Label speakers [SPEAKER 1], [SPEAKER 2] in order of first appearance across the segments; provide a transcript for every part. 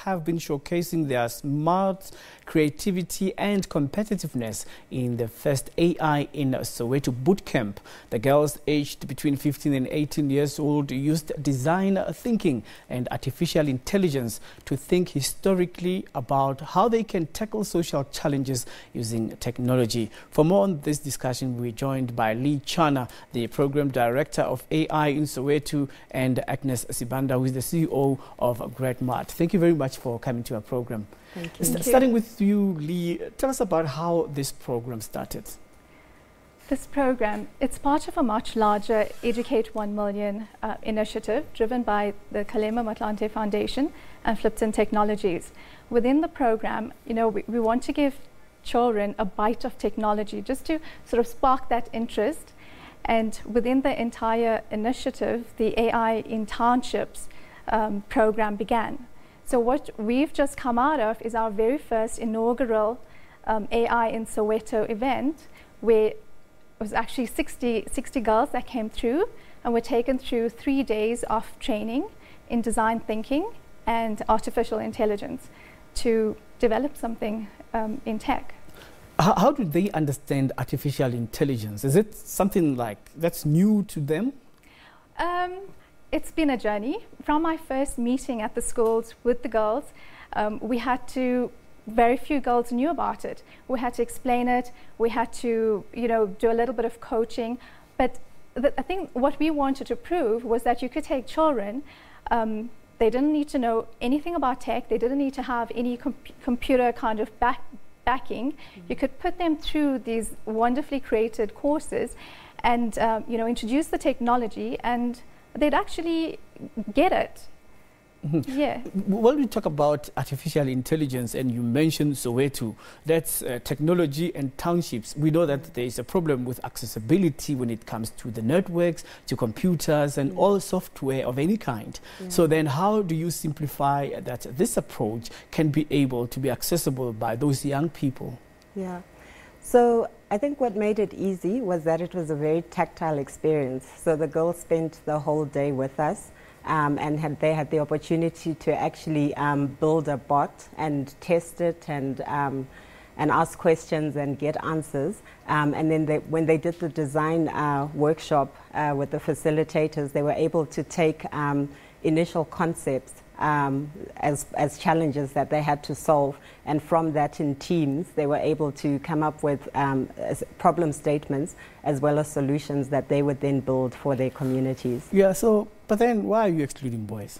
[SPEAKER 1] have been showcasing their smart creativity and competitiveness in the first AI in Soweto bootcamp. The girls aged between 15 and 18 years old used design thinking and artificial intelligence to think historically about how they can tackle social challenges using technology. For more on this discussion, we're joined by Lee Chana, the Program Director of AI in Soweto and Agnes Sibanda, who is the CEO of GRAD MART. Thank you very much for coming to our program.
[SPEAKER 2] Thank you.
[SPEAKER 1] Starting with you, Lee, tell us about how this program started.
[SPEAKER 2] This program, it's part of a much larger Educate 1 Million initiative driven by the Kgalema Motlanthe Foundation and Flipton Technologies. Within the program, we want to give children a bite of technology just to sort of spark that interest. And within the entire initiative, the AI in Townships program began. So what we've just come out of is our very first inaugural AI in Soweto event, where it was actually 60 girls that came through and were taken through 3 days of training in design thinking and artificial intelligence to develop something in tech.
[SPEAKER 1] How do they understand artificial intelligence? Is it something like that's new to them?
[SPEAKER 2] It's been a journey. From my first meeting at the schools with the girls, very few girls knew about it. We had to explain it. We had to, do a little bit of coaching. But I think what we wanted to prove was that you could take children. They didn't need to know anything about tech. They didn't need to have any computer kind of backing. You could put them through these wonderfully created courses and introduce the technology, and they'd actually get it. Mm-hmm. Yeah.
[SPEAKER 1] When we talk about artificial intelligence, and you mentioned Soweto, that's technology and townships. We know that there is a problem with accessibility when it comes to the networks, to computers, and all software of any kind. So then how do you simplify that this approach can be able to be accessible by those young people?
[SPEAKER 3] Yeah. So I think what made it easy was that it was a very tactile experience. So the girls spent the whole day with us. And they had the opportunity to actually build a bot and test it and ask questions and get answers. And then when they did the design workshop with the facilitators, they were able to take initial concepts as challenges that they had to solve. And from that, in teams, they were able to come up with problem statements as well as solutions that they would then build for their communities.
[SPEAKER 1] Yeah, but then why are you excluding boys?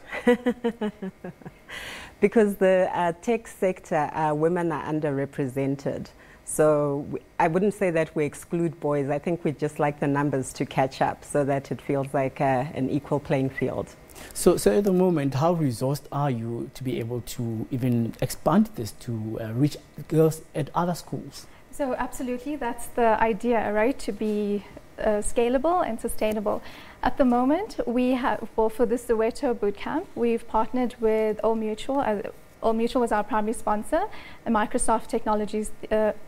[SPEAKER 3] Because the tech sector, women are underrepresented. So I wouldn't say that we exclude boys. I think we just like the numbers to catch up so that it feels like an equal playing field.
[SPEAKER 1] So at the moment, how resourced are you to be able to even expand this to reach girls at other schools?
[SPEAKER 2] So absolutely, that's the idea, right? To be scalable and sustainable. At the moment, we have, for the Soweto Bootcamp, we've partnered with Old Mutual. Old Mutual was our primary sponsor, and Microsoft Technologies,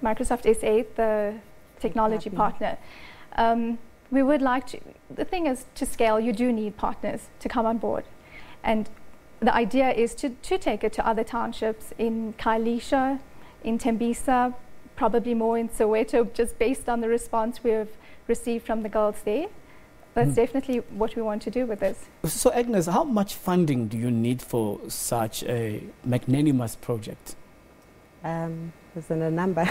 [SPEAKER 2] Microsoft SA, the technology partner. We would like to, the thing is, to scale, you do need partners to come on board. And the idea is to take it to other townships in Khayelitsha, in Tembisa, probably more in Soweto, just based on the response we have received from the girls there. That's definitely what we want to do with this.
[SPEAKER 1] So Agnes, how much funding do you need for such a magnanimous project?
[SPEAKER 3] Isn't a number.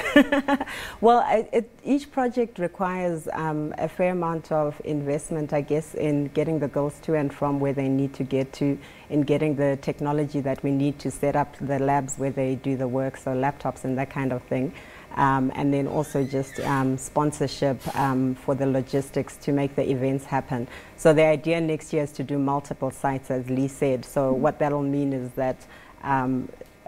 [SPEAKER 3] Well, each project requires a fair amount of investment, I guess, in getting the girls to and from where they need to get to, in getting the technology that we need to set up the labs where they do the work, so laptops and that kind of thing. And then also just sponsorship for the logistics to make the events happen. So the idea next year is to do multiple sites, as Lee said. So what that'll mean is that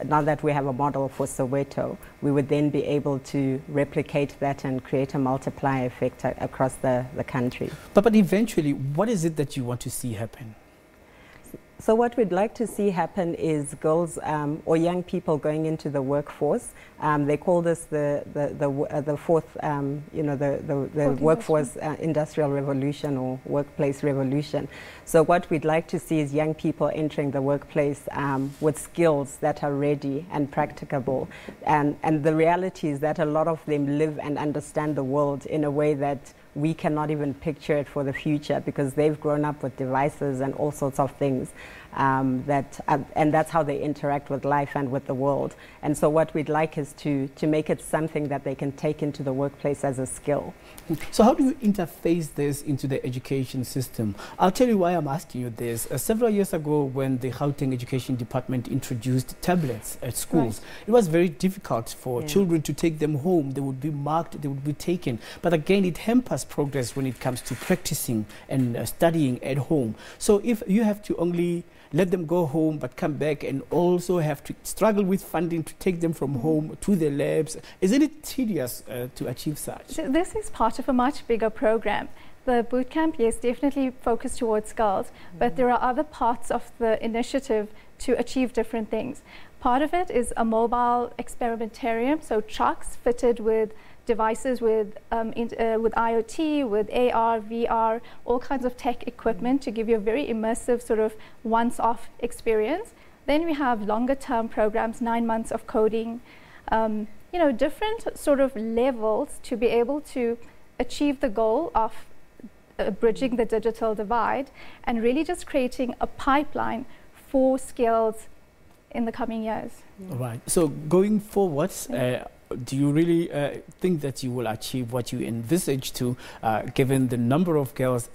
[SPEAKER 3] now that we have a model for Soweto, we would then be able to replicate that and create a multiplier effect across the country.
[SPEAKER 1] But eventually, what is it that you want to see happen?
[SPEAKER 3] So what we'd like to see happen is girls or young people going into the workforce. They call this the fourth, the workforce industrial revolution or workplace revolution. So what we'd like to see is young people entering the workplace with skills that are ready and practicable. And the reality is that a lot of them live and understand the world in a way that we cannot even picture it for the future, because they've grown up with devices and all sorts of things and that's how they interact with life and with the world. And so what we'd like is to make it something that they can take into the workplace as a skill.
[SPEAKER 1] So how do you interface this into the education system? I'll tell you why I'm asking you this. Several years ago, when the Gauteng Education Department introduced tablets at schools, it was very difficult for children to take them home. They would be marked, they would be taken. But again, it hampers progress when it comes to practicing and studying at home. So if you have to only let them go home but come back and also have to struggle with funding to take them from home to the labs, isn't it tedious to achieve such?
[SPEAKER 2] So this is part of a much bigger program. The bootcamp, yes, definitely focused towards girls, but there are other parts of the initiative to achieve different things. Part of it is a mobile experimentarium, so trucks fitted with devices with IoT, with AR, VR, all kinds of tech equipment to give you a very immersive sort of once-off experience. Then we have longer-term programs, 9 months of coding, different sort of levels to be able to achieve the goal of bridging the digital divide and really just creating a pipeline for skills in the coming years.
[SPEAKER 1] Right. So going forward, do you really think that you will achieve what you envisage to, given the number of girls,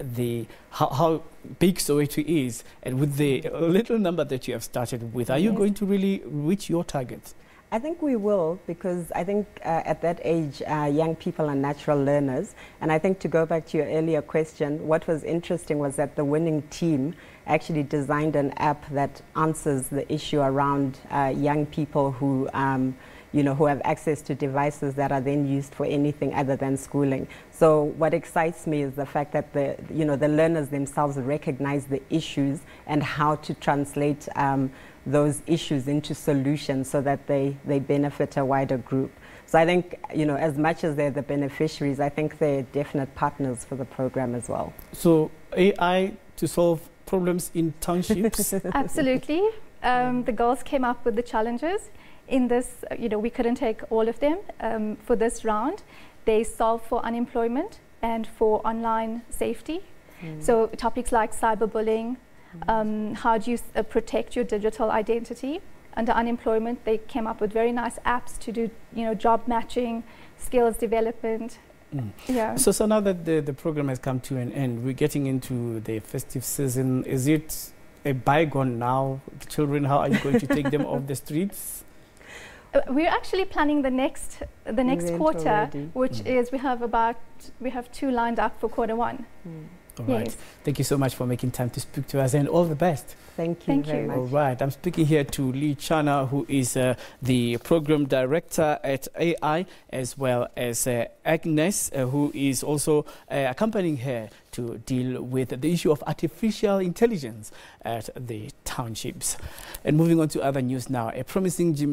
[SPEAKER 1] how big Soweto is, and with the little number that you have started with, are you going to really reach your targets?
[SPEAKER 3] I think we will, because I think at that age, young people are natural learners. And I think, to go back to your earlier question, what was interesting was that the winning team actually designed an app that answers the issue around young people who who have access to devices that are then used for anything other than schooling. So what excites me is the fact that the learners themselves recognize the issues and how to translate those issues into solutions so that they benefit a wider group. So I think, as much as they're the beneficiaries, I think they're definite partners for the program as well.
[SPEAKER 1] So AI to solve problems in townships?
[SPEAKER 2] Absolutely. The girls came up with the challenges. In this, we couldn't take all of them. For this round, they solve for unemployment and for online safety. So topics like cyberbullying, how do you protect your digital identity? Under unemployment, they came up with very nice apps to do, job matching, skills development. Yeah.
[SPEAKER 1] So now that the program has come to an end, we're getting into the festive season. Is it a bygone now? Children, how are you going to take them off the streets?
[SPEAKER 2] We're actually planning the next quarter, already. Which is we have 2 lined up for quarter 1.
[SPEAKER 1] All right. Yes. Thank you so much for making time to speak to us, and all the best.
[SPEAKER 3] Thank you very much.
[SPEAKER 1] All right. I'm speaking here to Lee Chana, who is the program director at AI, as well as Agnes, who is also accompanying her to deal with the issue of artificial intelligence at the townships. And moving on to other news now, a promising